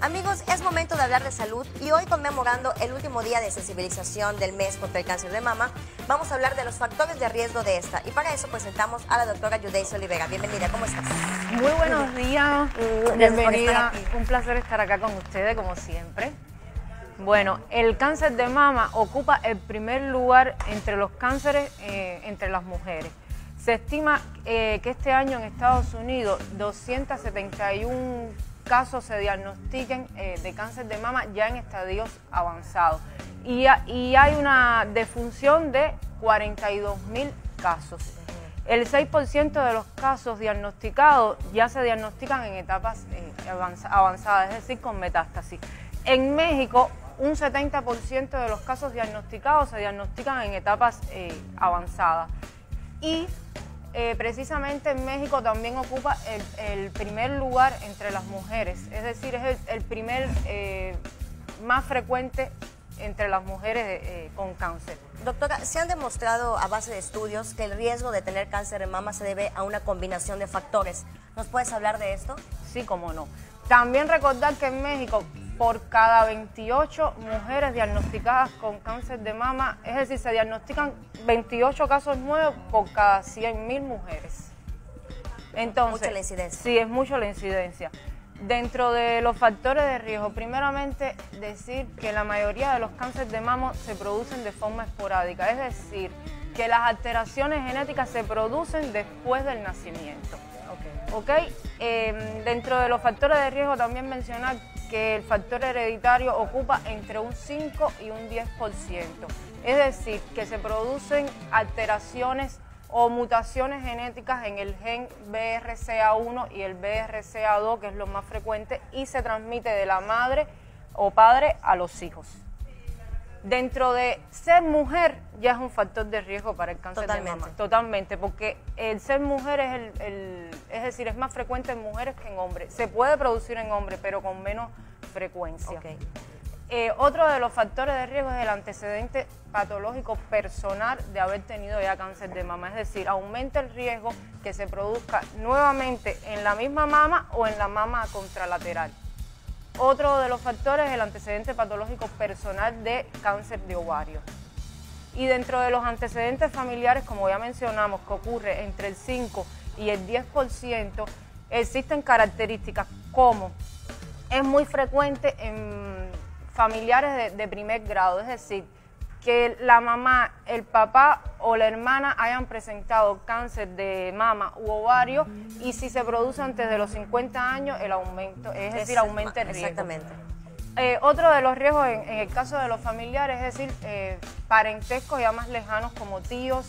Amigos, es momento de hablar de salud y hoy, conmemorando el último día de sensibilización del mes contra el cáncer de mama, vamos a hablar de los factores de riesgo de esta. Y para eso presentamos a la doctora Yudeisy Olivera. Bienvenida, ¿cómo estás? Muy buenos días, bienvenida. Un placer estar acá con ustedes, como siempre. Bueno, el cáncer de mama ocupa el primer lugar entre los cánceres entre las mujeres. Se estima que este año en Estados Unidos 271 casos se diagnostiquen de cáncer de mama ya en estadios avanzados. Y hay una defunción de 42.000 casos. El 6% de los casos diagnosticados ya se diagnostican en etapas avanzadas, es decir, con metástasis. En México, un 70% de los casos diagnosticados se diagnostican en etapas avanzadas. Y precisamente en México también ocupa el primer lugar entre las mujeres, es decir, es el primer más frecuente entre las mujeres con cáncer. Doctora, se han demostrado a base de estudios que el riesgo de tener cáncer de mama se debe a una combinación de factores. ¿Nos puedes hablar de esto? Sí, cómo no. También recordar que en México, por cada 28 mujeres diagnosticadas con cáncer de mama, es decir, se diagnostican 28 casos nuevos por cada 100.000 mujeres. Entonces, mucha la incidencia. Sí, es mucho la incidencia. Dentro de los factores de riesgo, primeramente decir que la mayoría de los cánceres de mama se producen de forma esporádica, es decir, que las alteraciones genéticas se producen después del nacimiento. Dentro de los factores de riesgo también mencionar que el factor hereditario ocupa entre un 5 y un 10%. Es decir, que se producen alteraciones o mutaciones genéticas en el gen BRCA1 y el BRCA2, que es lo más frecuente, y se transmite de la madre o padre a los hijos. Dentro de ser mujer ya es un factor de riesgo para el cáncer de mama. Totalmente, porque el ser mujer es decir, es más frecuente en mujeres que en hombres. Se puede producir en hombres, pero con menos frecuencia. Otro de los factores de riesgo es el antecedente patológico personal de haber tenido ya cáncer de mama. Es decir, aumenta el riesgo que se produzca nuevamente en la misma mama o en la mama contralateral. Otro de los factores es el antecedente patológico personal de cáncer de ovario. Y dentro de los antecedentes familiares, como ya mencionamos, que ocurre entre el 5 y el 10%, existen características como es muy frecuente en familiares de primer grado, es decir, que la mamá, el papá o la hermana hayan presentado cáncer de mama u ovario, y si se produce antes de los 50 años, el aumento, es decir, aumenta el riesgo. Exactamente. Otro de los riesgos en el caso de los familiares, es decir, parentescos ya más lejanos como tíos,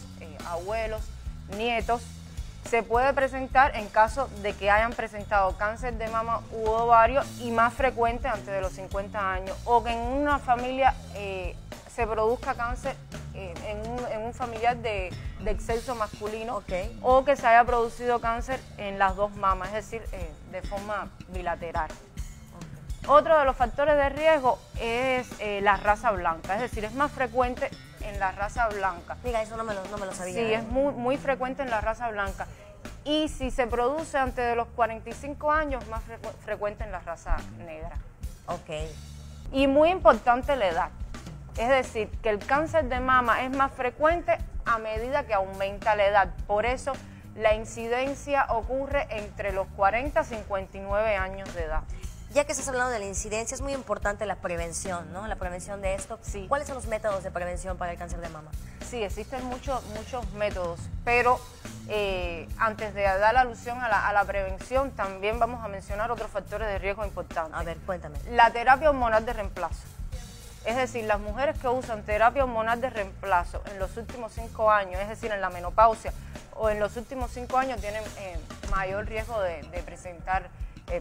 abuelos, nietos, se puede presentar en caso de que hayan presentado cáncer de mama u ovario, y más frecuente antes de los 50 años, o que en una familia se produzca cáncer en un familiar del sexo masculino, o que se haya producido cáncer en las dos mamas, es decir, de forma bilateral. Otro de los factores de riesgo es la raza blanca, es decir, es más frecuente en la raza blanca. Diga, eso no me lo sabía. Sí, es muy frecuente en la raza blanca. Y si se produce antes de los 45 años, más frecuente en la raza negra. Y muy importante la edad. Es decir, que el cáncer de mama es más frecuente a medida que aumenta la edad. Por eso la incidencia ocurre entre los 40 y 59 años de edad. Ya que estás hablando de la incidencia, es muy importante la prevención, ¿no? La prevención de esto. Sí. ¿Cuáles son los métodos de prevención para el cáncer de mama? Sí, existen muchos métodos, pero antes de dar alusión a la prevención, también vamos a mencionar otros factores de riesgo importantes. A ver, cuéntame. La terapia hormonal de reemplazo. Es decir, las mujeres que usan terapia hormonal de reemplazo en los últimos 5 años, es decir, en la menopausia, o en los últimos 5 años, tienen mayor riesgo de presentar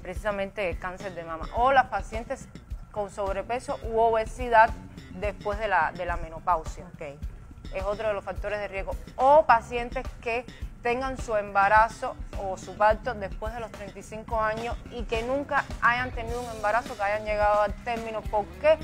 precisamente cáncer de mama. O las pacientes con sobrepeso u obesidad después de la menopausia. Es otro de los factores de riesgo. O pacientes que tengan su embarazo o su parto después de los 35 años y que nunca hayan tenido un embarazo, que hayan llegado al término. ¿Por qué?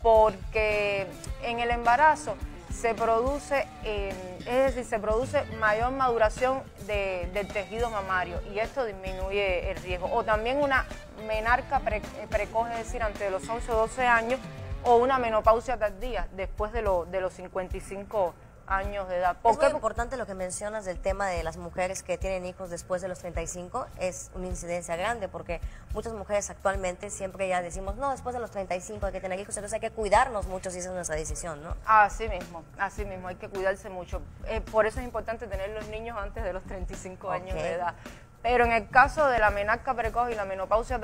Porque en el embarazo se produce, es decir, se produce mayor maduración del tejido mamario y esto disminuye el riesgo. O también una menarca precoz, es decir, antes de los 11 o 12 años, o una menopausia tardía después de los 55 años de edad. Es muy importante lo que mencionas del tema de las mujeres que tienen hijos después de los 35, es una incidencia grande porque muchas mujeres actualmente siempre ya decimos, no, después de los 35 hay que tener hijos, entonces hay que cuidarnos mucho si esa es nuestra decisión, ¿no? Así mismo, hay que cuidarse mucho. Por eso es importante tener los niños antes de los 35 años de edad. Pero en el caso de la menarca precoz y la menopausia